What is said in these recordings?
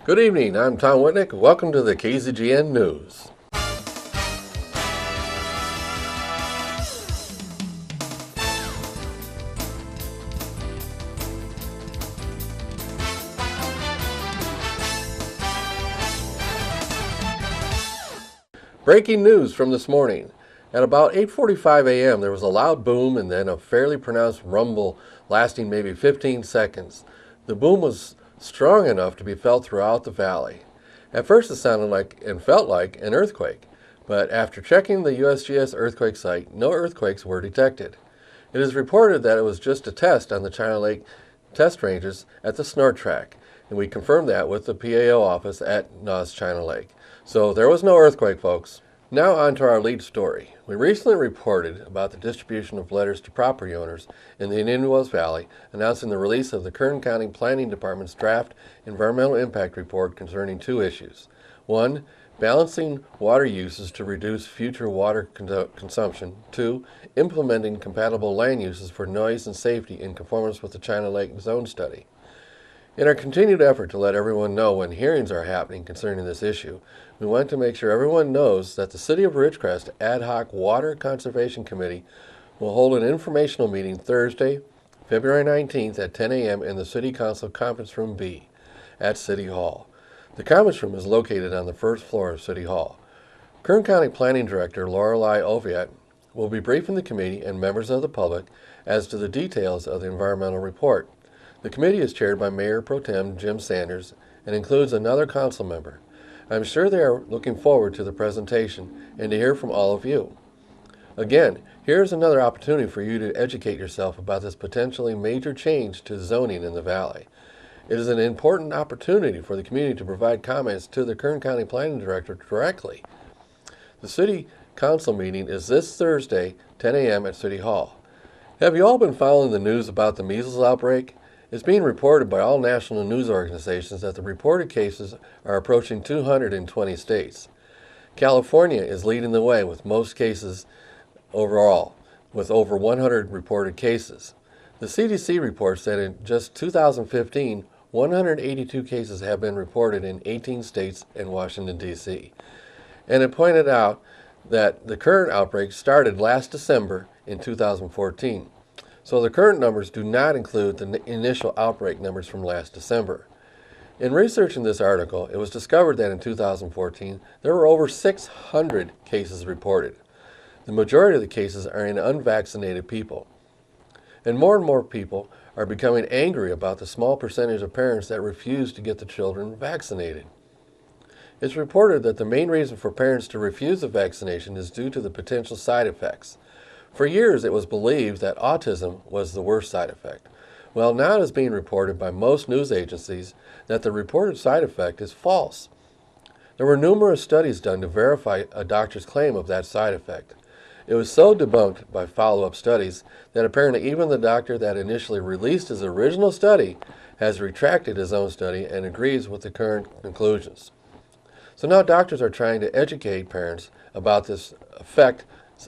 Good evening, I'm Tom Whitnick. Welcome to the KZGN News. Breaking news from this morning. At about 8:45 a.m. there was a loud boom and then a fairly pronounced rumble lasting maybe 15 seconds. The boom was strong enough to be felt throughout the valley. At first it sounded like and felt like an earthquake, but after checking the USGS earthquake site, no earthquakes were detected. It is reported that it was just a test on the China Lake test ranges at the snort track, and we confirmed that with the PAO office at NAS China Lake. So there was no earthquake, folks. Now on to our lead story. We recently reported about the distribution of letters to property owners in the Indian Wells Valley announcing the release of the Kern County Planning Department's draft environmental impact report concerning two issues. One, balancing water uses to reduce future water consumption. Two, implementing compatible land uses for noise and safety in conformance with the China Lake Zone Study. In our continued effort to let everyone know when hearings are happening concerning this issue, we want to make sure everyone knows that the City of Ridgecrest Ad Hoc Water Conservation Committee will hold an informational meeting Thursday, February 19th at 10 a.m. in the City Council Conference Room B at City Hall. The conference room is located on the first floor of City Hall. Kern County Planning Director Lorelei Oviatt will be briefing the committee and members of the public as to the details of the environmental report. The committee is chaired by Mayor Pro Tem Jim Sanders and includes another council member. I'm sure they are looking forward to the presentation and to hear from all of you. Again, here's another opportunity for you to educate yourself about this potentially major change to zoning in the valley. It is an important opportunity for the community to provide comments to the Kern County Planning Director directly. The City Council meeting is this Thursday, 10 a.m. at City Hall. Have you all been following the news about the measles outbreak? It's being reported by all national news organizations that the reported cases are approaching 220 states. California is leading the way with most cases overall, with over 100 reported cases. The CDC reports that in just 2015, 182 cases have been reported in 18 states and Washington, D.C. And it pointed out that the current outbreak started last December in 2014. So the current numbers do not include the initial outbreak numbers from last December. In researching this article, it was discovered that in 2014, there were over 600 cases reported. The majority of the cases are in unvaccinated people. And more people are becoming angry about the small percentage of parents that refuse to get the children vaccinated. It's reported that the main reason for parents to refuse the vaccination is due to the potential side effects. For years, it was believed that autism was the worst side effect. Well, now it is being reported by most news agencies that the reported side effect is false. There were numerous studies done to verify a doctor's claim of that side effect. It was so debunked by follow-up studies that apparently even the doctor that initially released his original study has retracted his own study and agrees with the current conclusions. So now doctors are trying to educate parents about this effect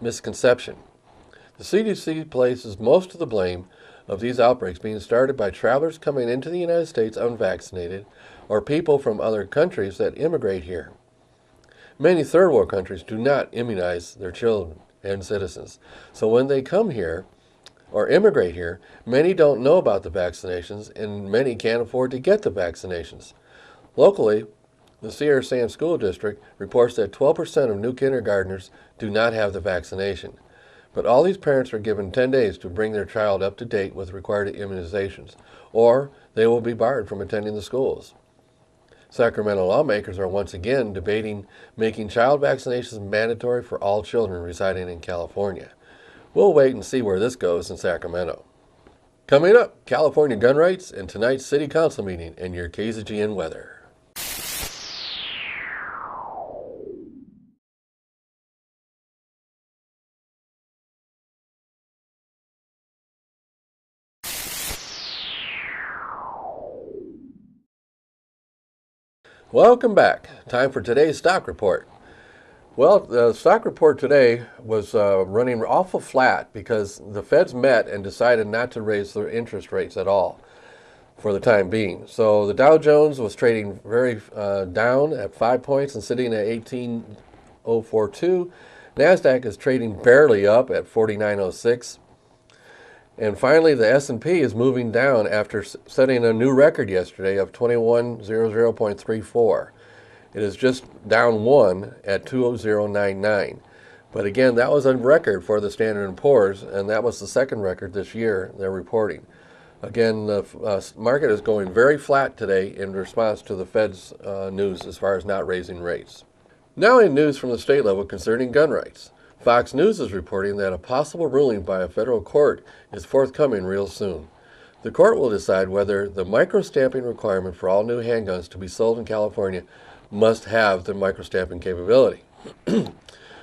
misconception. The CDC places most of the blame of these outbreaks being started by travelers coming into the United States unvaccinated or people from other countries that immigrate here. Many third world countries do not immunize their children and citizens. So when they come here or immigrate here, many don't know about the vaccinations and many can't afford to get the vaccinations. Locally, the Sierra Sam School District reports that 12% of new kindergartners do not have the vaccination. But all these parents are given 10 days to bring their child up to date with required immunizations, or they will be barred from attending the schools. Sacramento lawmakers are once again debating making child vaccinations mandatory for all children residing in California. We'll wait and see where this goes in Sacramento. Coming up, California gun rights and tonight's City Council meeting and your KZGN weather. Welcome back. Time for today's stock report. Well, the stock report today was running awful flat because the Feds met and decided not to raise their interest rates at all. for the time being. So the Dow Jones was trading very down at 5 points and sitting at 18,042. NASDAQ is trading barely up at 4906. And finally, the S&P is moving down after setting a new record yesterday of 2100.34. It is just down 1 at 2099. But again, that was a record for the Standard & Poor's, and that was the second record this year they're reporting. Again, the market is going very flat today in response to the Fed's news as far as not raising rates. Now in news from the state level concerning gun rights. Fox News is reporting that a possible ruling by a federal court is forthcoming real soon. The court will decide whether the microstamping requirement for all new handguns to be sold in California must have the microstamping capability.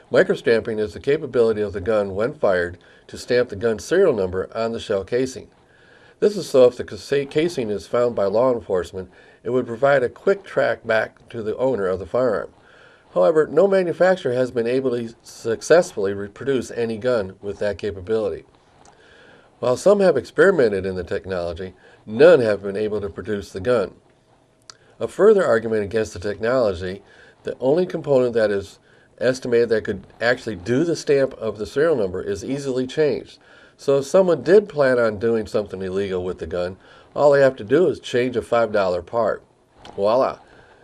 Microstamping is the capability of the gun when fired to stamp the gun serial number on the shell casing. This is so if the casing is found by law enforcement, it would provide a quick track back to the owner of the firearm. However, no manufacturer has been able to successfully reproduce any gun with that capability. While some have experimented in the technology, none have been able to produce the gun. A further argument against the technology, the only component that is estimated that could actually do the stamp of the serial number is easily changed. So if someone did plan on doing something illegal with the gun, all they have to do is change a $5 part. Voila,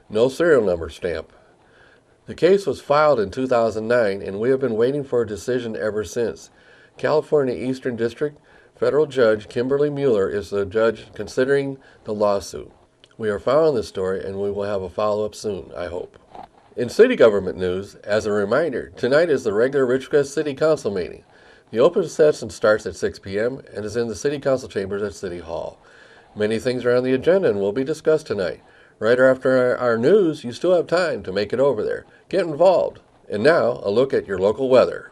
no serial number stamp. The case was filed in 2009, and we have been waiting for a decision ever since. California Eastern District Federal Judge Kimberly Mueller is the judge considering the lawsuit. We are following this story, and we will have a follow-up soon, I hope. In city government news, as a reminder, tonight is the regular Ridgecrest City Council meeting. The open session starts at 6 p.m. and is in the City Council chambers at City Hall. Many things are on the agenda and will be discussed tonight. Right after our news, you still have time to make it over there. Get involved. And now, a look at your local weather.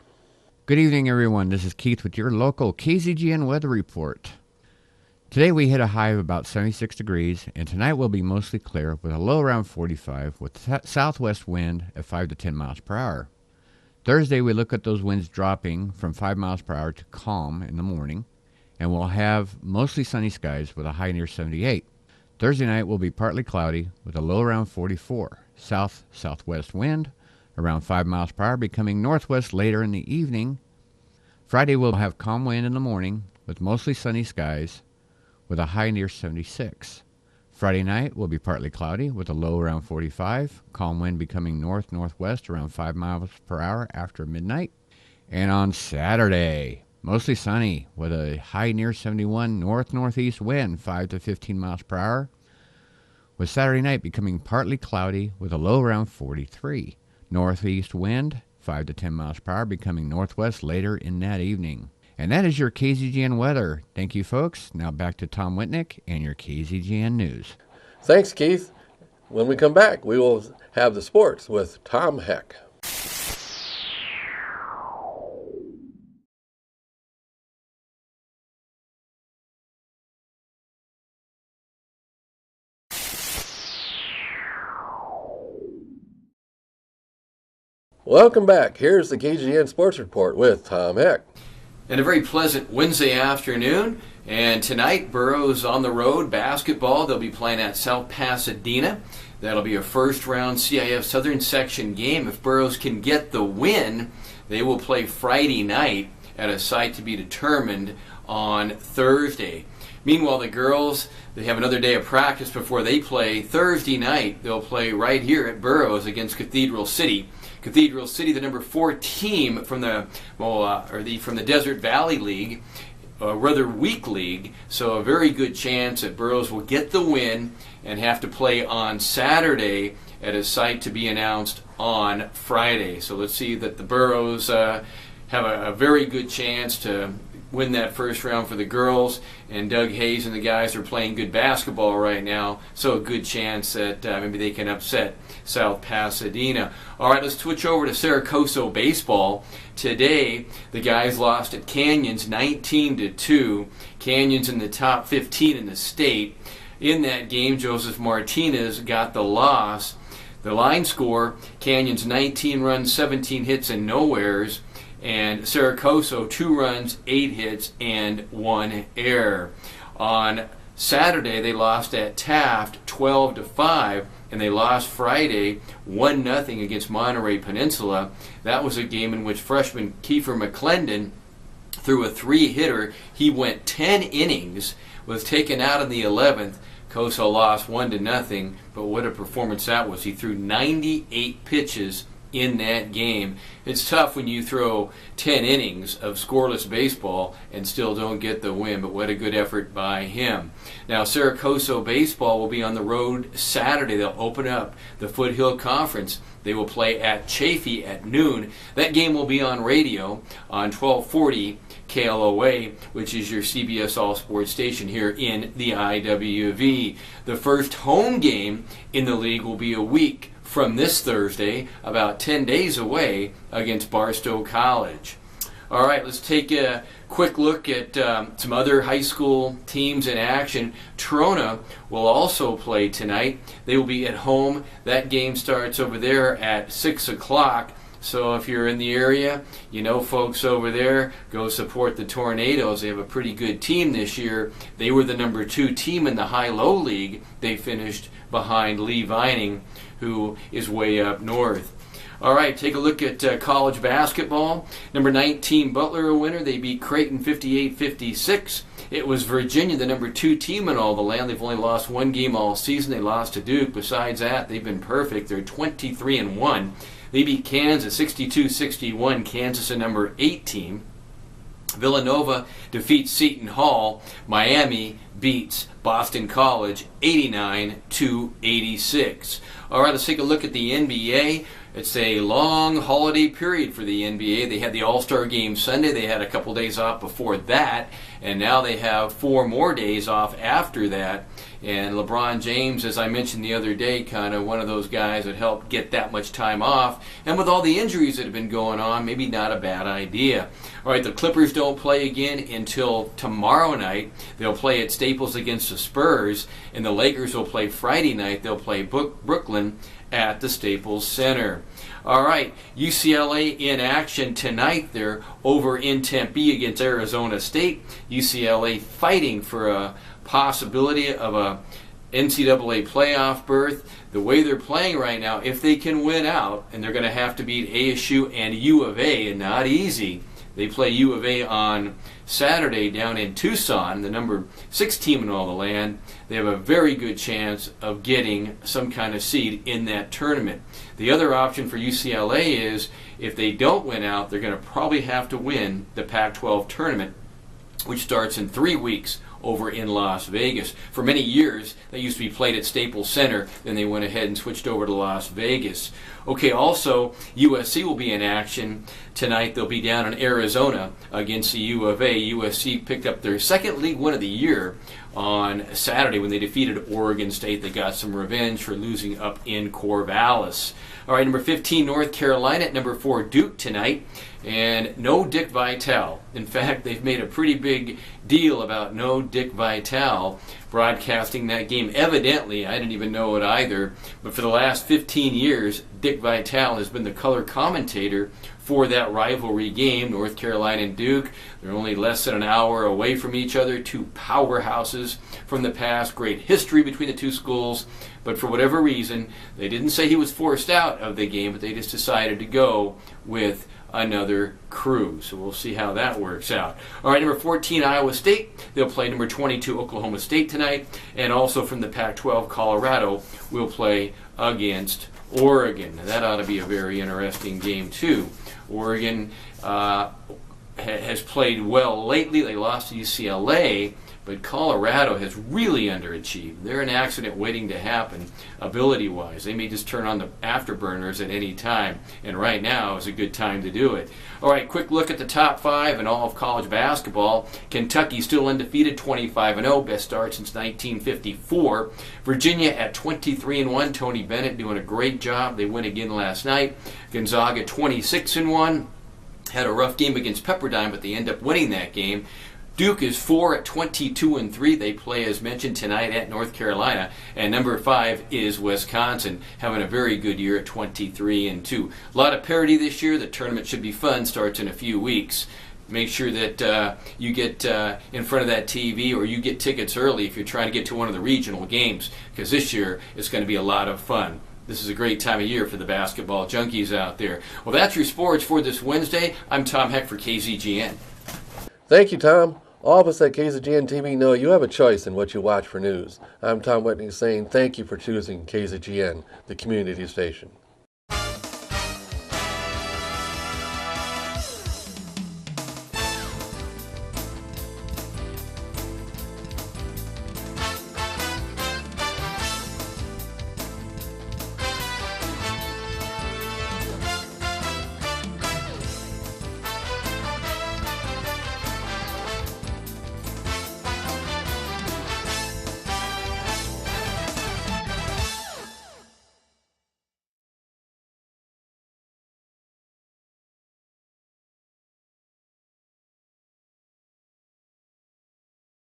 Good evening, everyone. This is Keith with your local KZGN weather report. Today we hit a high of about 76 degrees, and tonight will be mostly clear with a low around 45 with southwest wind at 5 to 10 miles per hour. Thursday we look at those winds dropping from 5 miles per hour to calm in the morning, and we'll have mostly sunny skies with a high near 78. Thursday night will be partly cloudy with a low around 44. Southwest wind around 5 miles per hour, becoming northwest later in the evening. Friday we'll have calm wind in the morning with mostly sunny skies with a high near 76. Friday night will be partly cloudy with a low around 45. Calm wind becoming northwest around 5 miles per hour after midnight. And on Saturday, mostly sunny with a high near 71, northeast wind 5 to 15 miles per hour, with Saturday night becoming partly cloudy with a low around 43. Northeast wind 5 to 10 miles per hour, becoming northwest later in that evening. And that is your KZGN weather. Thank you, folks. Now back to Tom Whitnick and your KZGN News. Thanks, Keith. When we come back, we will have the sports with Tom Heck. Welcome back. Here's the KZGN Sports Report with Tom Heck. And a very pleasant Wednesday afternoon. And tonight, Burroughs on the road basketball. They'll be playing at South Pasadena. That'll be a first-round CIF Southern Section game. If Burroughs can get the win, they will play Friday night at a site to be determined on Thursday. Meanwhile, the girls, they have another day of practice before they play. Thursday night, they'll play right here at Burroughs against Cathedral City. Cathedral City, the number 4 team from the Desert Valley League, a rather weak league, so a very good chance that Burroughs will get the win and have to play on Saturday at a site to be announced on Friday. So let's see that the Burroughs have a very good chance to win that first round for the girls, and Doug Hayes and the guys are playing good basketball right now, so a good chance that maybe they can upset South Pasadena. All right, let's switch over to Saracoso baseball. Today, the guys lost at Canyons 19-2. Canyons in the top 15 in the state. In that game, Joseph Martinez got the loss. The line score, Canyons 19 runs, 17 hits, and nowheres. And Saracoso, 2 runs, 8 hits, and 1 error. On Saturday they lost at Taft 12-5, and they lost Friday 1-0 against Monterey Peninsula. That was a game in which freshman Kiefer McClendon threw a 3-hitter. He went 10 innings, was taken out in the 11th. COSO lost 1-0, but what a performance that was. He threw 98 pitches in that game. It's tough when you throw 10 innings of scoreless baseball and still don't get the win, but what a good effort by him. Now, Saracoso baseball will be on the road Saturday. They'll open up the Foothill Conference. They will play at Chaffee at noon. That game will be on radio on 1240 KLOA, which is your CBS All Sports station here in the IWV. The first home game in the league will be a week from this Thursday, about 10 days away, against Barstow College. All right, let's take a quick look at some other high school teams in action. Trona will also play tonight. They will be at home. That game starts over there at 6 o'clock. So if you're in the area, you know folks over there, go support the Tornadoes. They have a pretty good team this year. They were the number 2 team in the high-low league. They finished behind Lee Vining, who is way up north. All right, take a look at college basketball. Number 19, Butler, a winner. They beat Creighton 58-56. It was Virginia, the number 2 team in all the land. They've only lost one game all season. They lost to Duke. Besides that, they've been perfect. They're 23-1. They beat Kansas 62-61. Kansas, a number 8 team. Villanova defeats Seton Hall. Miami beats Boston College 89-86. All right, let's take a look at the NBA. It's a long holiday period for the NBA. They had the All-Star Game Sunday. They had a couple days off before that, and now they have 4 more days off after that. And LeBron James, as I mentioned the other day, kind of one of those guys that helped get that much time off. And with all the injuries that have been going on, maybe not a bad idea. All right, the Clippers don't play again until tomorrow night. They'll play at Staples against the Spurs, and the Lakers will play Friday night. They'll play Brooklyn at the Staples Center. All right, UCLA in action tonight. They're over in Tempe against Arizona State. UCLA fighting for a possibility of a NCAA playoff berth. The way they're playing right now, if they can win out, and they're going to have to beat ASU and U of A, and not easy. They play U of A on Saturday down in Tucson, the number 6 team in all the land. They have a very good chance of getting some kind of seed in that tournament. The other option for UCLA is if they don't win out, they're going to probably have to win the Pac-12 tournament, which starts in 3 weeks over in Las Vegas. For many years, they used to be played at Staples Center, then they went ahead and switched over to Las Vegas. Okay, also, USC will be in action tonight. They'll be down in Arizona against the U of A. USC picked up their second league win of the year on Saturday when they defeated Oregon State. They got some revenge for losing up in Corvallis. All right, number 15, North Carolina. At number 4, Duke tonight. And no Dick Vitale. In fact, they've made a pretty big deal about no Dick Vitale broadcasting that game. Evidently, I didn't even know it either, but for the last 15 years, Dick Vitale has been the color commentator for that rivalry game, North Carolina and Duke. They're only less than an hour away from each other, 2 powerhouses from the past, great history between the 2 schools, but for whatever reason, they didn't say he was forced out of the game, but they just decided to go with another crew. So we'll see how that works out. All right, number 14, Iowa State. They'll play number 22, Oklahoma State tonight. And also from the Pac-12, Colorado will play against Oregon. Now, that ought to be a very interesting game, too. Oregon has played well lately. They lost to UCLA, but Colorado has really underachieved. They're an accident waiting to happen, ability-wise. They may just turn on the afterburners at any time, and right now is a good time to do it. All right, quick look at the top 5 in all of college basketball. Kentucky still undefeated, 25-0, best start since 1954. Virginia at 23-1, Tony Bennett doing a great job. They win again last night. Gonzaga 26-1. Had a rough game against Pepperdine, but they end up winning that game. Duke is 4 at 22-3. They play, as mentioned, tonight at North Carolina. And number 5 is Wisconsin, having a very good year at 23-2. A lot of parity this year. The tournament should be fun. Starts in a few weeks. make sure that you get in front of that TV, or you get tickets early if you're trying to get to one of the regional games, because this year it's going to be a lot of fun. This is a great time of year for the basketball junkies out there. Well, that's your sports for this Wednesday. I'm Tom Heck for KZGN. Thank you, Tom. All of us at KZGN-TV know you have a choice in what you watch for news. I'm Tom Whitney saying thank you for choosing KZGN, the community station.